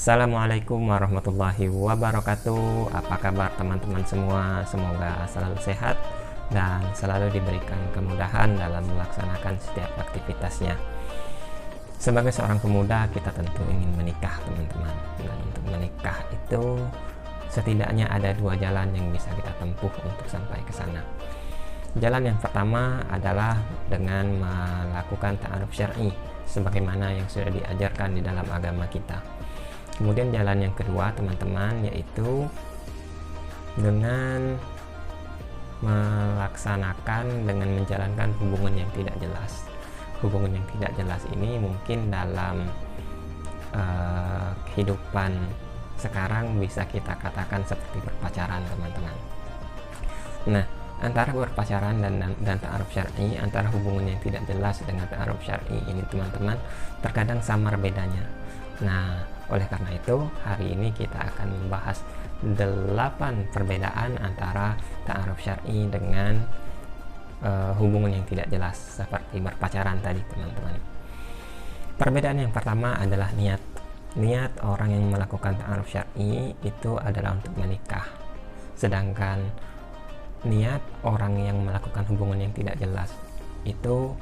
Assalamualaikum warahmatullahi wabarakatuh. Apa kabar teman-teman semua? Semoga selalu sehat dan selalu diberikan kemudahan dalam melaksanakan setiap aktivitasnya. Sebagai seorang pemuda, kita tentu ingin menikah, teman-teman. Dan untuk menikah itu setidaknya ada dua jalan yang bisa kita tempuh untuk sampai ke sana. Jalan yang pertama adalah dengan melakukan ta'aruf syar'i sebagaimana yang sudah diajarkan di dalam agama kita. Kemudian jalan yang kedua, teman-teman, yaitu dengan dengan menjalankan hubungan yang tidak jelas. Hubungan yang tidak jelas ini mungkin dalam kehidupan sekarang bisa kita katakan seperti berpacaran, teman-teman. Nah, antara berpacaran dan ta'aruf syar'i, antara hubungan yang tidak jelas dengan ta'aruf syar'i ini, teman-teman, terkadang samar bedanya. Nah, oleh karena itu, hari ini kita akan membahas 8 perbedaan antara ta'aruf syar'i dengan hubungan yang tidak jelas seperti berpacaran tadi, teman-teman. Perbedaan yang pertama adalah niat. Niat orang yang melakukan ta'aruf syar'i itu adalah untuk menikah. Sedangkan niat orang yang melakukan hubungan yang tidak jelas itu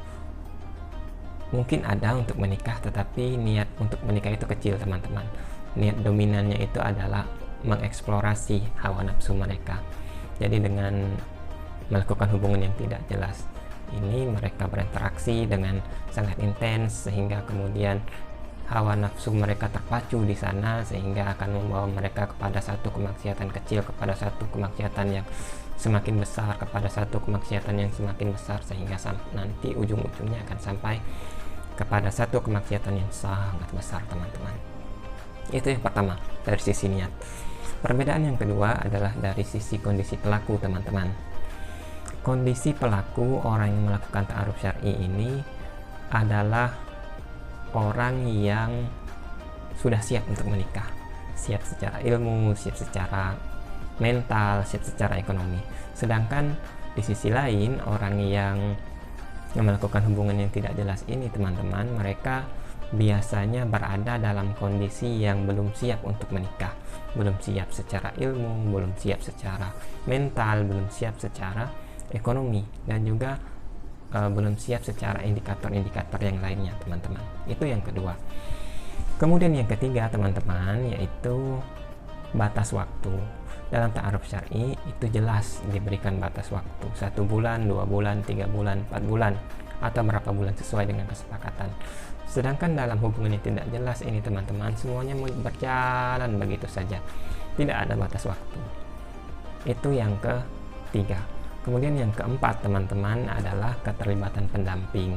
mungkin ada untuk menikah, tetapi niat untuk menikah itu kecil, teman-teman. Niat dominannya itu adalah mengeksplorasi hawa nafsu mereka. Jadi dengan melakukan hubungan yang tidak jelas ini, mereka berinteraksi dengan sangat intens sehingga kemudian hawa nafsu mereka terpacu di sana, sehingga akan membawa mereka kepada satu kemaksiatan kecil, kepada satu kemaksiatan yang semakin besar, kepada satu kemaksiatan yang semakin besar, sehingga nanti ujung-ujungnya akan sampai kepada satu kemaksiatan yang sangat besar, teman-teman. Itu yang pertama, dari sisi niat. Perbedaan yang kedua adalah dari sisi kondisi pelaku, teman-teman. Kondisi pelaku orang yang melakukan ta'aruf syar'i ini adalah orang yang sudah siap untuk menikah, siap secara ilmu, siap secara mental, siap secara ekonomi. Sedangkan di sisi lain, orang yang melakukan hubungan yang tidak jelas ini, teman-teman, mereka biasanya berada dalam kondisi yang belum siap untuk menikah, belum siap secara ilmu, belum siap secara mental, belum siap secara ekonomi, dan juga belum siap secara indikator-indikator yang lainnya, teman-teman. Itu yang kedua. Kemudian yang ketiga, teman-teman, yaitu batas waktu. Dalam ta'aruf syar'i itu jelas diberikan batas waktu, 1 bulan, 2 bulan, 3 bulan, 4 bulan, atau berapa bulan sesuai dengan kesepakatan. Sedangkan dalam hubungan yang tidak jelas ini, teman-teman, semuanya berjalan begitu saja, tidak ada batas waktu. Itu yang ketiga. Kemudian yang keempat, teman-teman, adalah keterlibatan pendamping.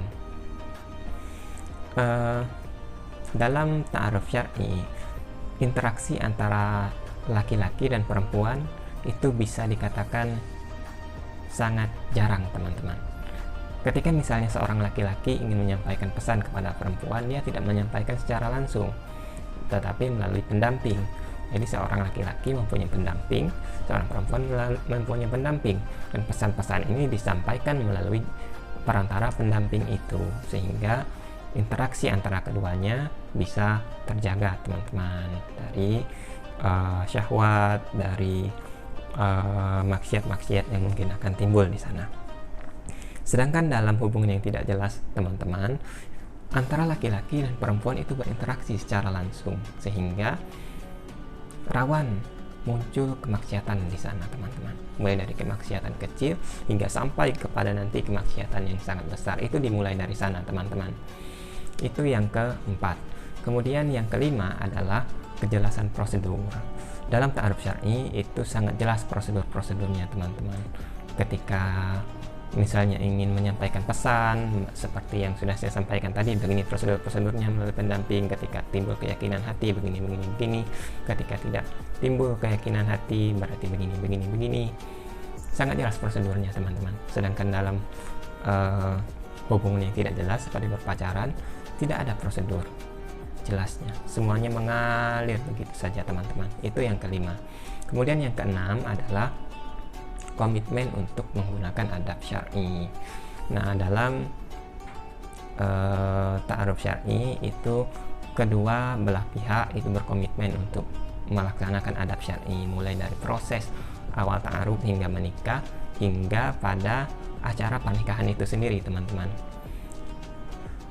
Dalam ta'aruf syar'i, interaksi antara laki-laki dan perempuan itu bisa dikatakan sangat jarang, teman-teman. Ketika misalnya seorang laki-laki ingin menyampaikan pesan kepada perempuan, dia tidak menyampaikan secara langsung, tetapi melalui pendamping. Jadi seorang laki-laki mempunyai pendamping, seorang perempuan mempunyai pendamping, dan pesan-pesan ini disampaikan melalui perantara pendamping itu, sehingga interaksi antara keduanya bisa terjaga, teman-teman, dari syahwat, dari maksiat-maksiat yang mungkin akan timbul di sana. Sedangkan dalam hubungan yang tidak jelas, teman-teman, antara laki-laki dan perempuan itu berinteraksi secara langsung, sehingga rawan muncul kemaksiatan di sana, teman-teman. Mulai dari kemaksiatan kecil hingga sampai kepada nanti kemaksiatan yang sangat besar. Itu dimulai dari sana, teman-teman. Itu yang keempat. Kemudian yang kelima adalah kejelasan prosedur. Dalam ta'aruf syar'i itu sangat jelas prosedur-prosedurnya, teman-teman. Ketika misalnya ingin menyampaikan pesan seperti yang sudah saya sampaikan tadi, begini prosedur-prosedurnya melalui pendamping. Ketika timbul keyakinan hati, begini. Ketika tidak timbul keyakinan hati, berarti begini. Sangat jelas prosedurnya, teman-teman. Sedangkan dalam hubungan yang tidak jelas seperti berpacaran, tidak ada prosedur jelasnya, semuanya mengalir begitu saja, teman-teman. Itu yang kelima. Kemudian yang keenam adalah komitmen untuk menggunakan adab syar'i. Nah, dalam ta'aruf syar'i itu kedua belah pihak itu berkomitmen untuk melaksanakan adab syar'i, mulai dari proses awal ta'aruf hingga menikah, hingga pada acara pernikahan itu sendiri, teman-teman.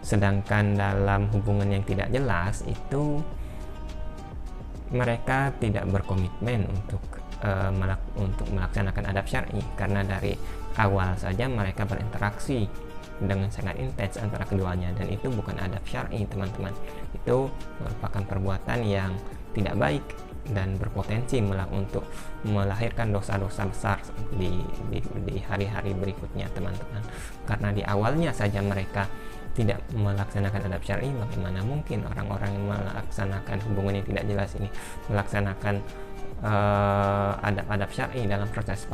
Sedangkan dalam hubungan yang tidak jelas itu mereka tidak berkomitmen untuk melaksanakan adab syar'i, karena dari awal saja mereka berinteraksi dengan sangat intens antara keduanya, dan itu bukan adab syar'i, teman-teman. Itu merupakan perbuatan yang tidak baik dan berpotensi untuk melahirkan dosa-dosa besar di hari-hari berikutnya, teman-teman. Karena di awalnya saja mereka tidak melaksanakan adab syar'i, bagaimana mungkin orang-orang yang melaksanakan hubungan yang tidak jelas ini melaksanakan adab-adab syar'i dalam proses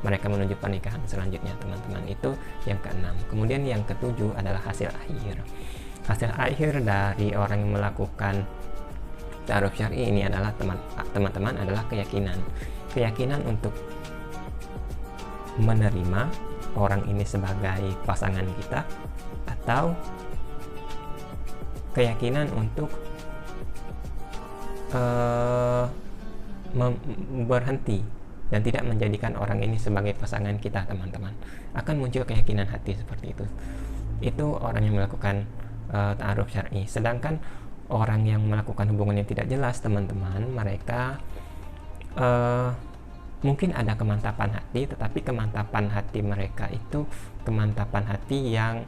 mereka menuju pernikahan selanjutnya, teman-teman. Itu yang keenam. Kemudian yang ketujuh adalah hasil akhir. Hasil akhir dari orang yang melakukan ta'aruf syar'i ini adalah, teman-teman, adalah keyakinan untuk menerima orang ini sebagai pasangan kita, atau keyakinan untuk berhenti dan tidak menjadikan orang ini sebagai pasangan kita, teman-teman. Akan muncul keyakinan hati seperti itu. Itu orang yang melakukan ta'aruf syar'i. Sedangkan orang yang melakukan hubungan yang tidak jelas, teman-teman, mereka mungkin ada kemantapan hati, tetapi kemantapan hati mereka itu kemantapan hati yang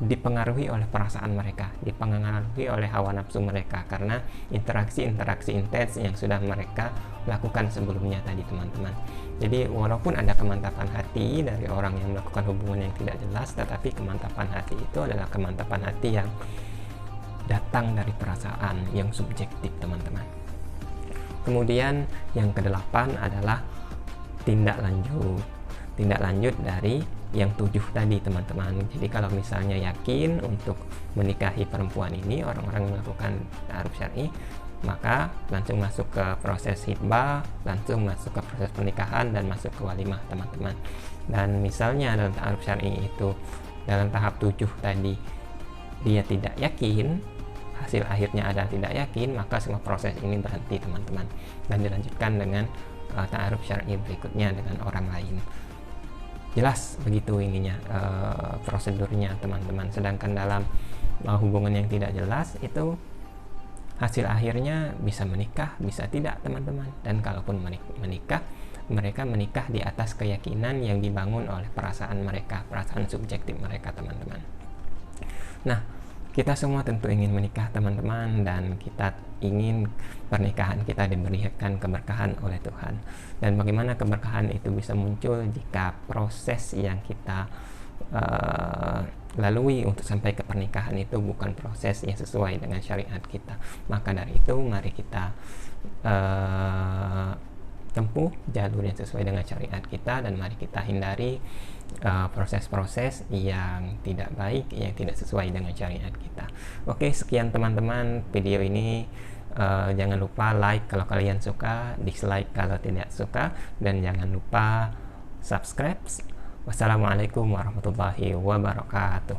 dipengaruhi oleh perasaan mereka, dipengaruhi oleh hawa nafsu mereka, karena interaksi-interaksi intens yang sudah mereka lakukan sebelumnya tadi, teman-teman. Jadi walaupun ada kemantapan hati dari orang yang melakukan hubungan yang tidak jelas, tetapi kemantapan hati itu adalah kemantapan hati yang datang dari perasaan yang subjektif, teman-teman. Kemudian yang kedelapan adalah tindak lanjut dari yang 7 tadi, teman-teman. Jadi kalau misalnya yakin untuk menikahi perempuan ini, orang-orang yang melakukan ta'aruf syar'i, maka langsung masuk ke proses hitbah, langsung masuk ke proses pernikahan, dan masuk ke walimah, teman-teman. Dan misalnya dalam ta'aruf syar'i itu dalam tahap 7 tadi dia tidak yakin, hasil akhirnya adalah tidak yakin, maka semua proses ini berhenti, teman-teman, dan dilanjutkan dengan ta'aruf syar'i berikutnya dengan orang lain. Jelas begitu ininya prosedurnya, teman-teman. Sedangkan dalam hubungan yang tidak jelas itu hasil akhirnya bisa menikah, bisa tidak, teman-teman. Dan kalaupun menikah, mereka menikah di atas keyakinan yang dibangun oleh perasaan mereka, perasaan subjektif mereka, teman-teman. Nah, kita semua tentu ingin menikah, teman-teman, dan kita ingin pernikahan kita diberikan keberkahan oleh Tuhan. Dan bagaimana keberkahan itu bisa muncul jika proses yang kita lalui untuk sampai ke pernikahan itu bukan proses yang sesuai dengan syariat kita. Maka dari itu mari kita tempuh jalur yang sesuai dengan syariat kita, dan mari kita hindari proses-proses yang tidak baik, yang tidak sesuai dengan syariat kita. Oke, sekian, teman-teman, video ini. Jangan lupa like kalau kalian suka, dislike kalau tidak suka, dan jangan lupa subscribe. Wassalamualaikum warahmatullahi wabarakatuh.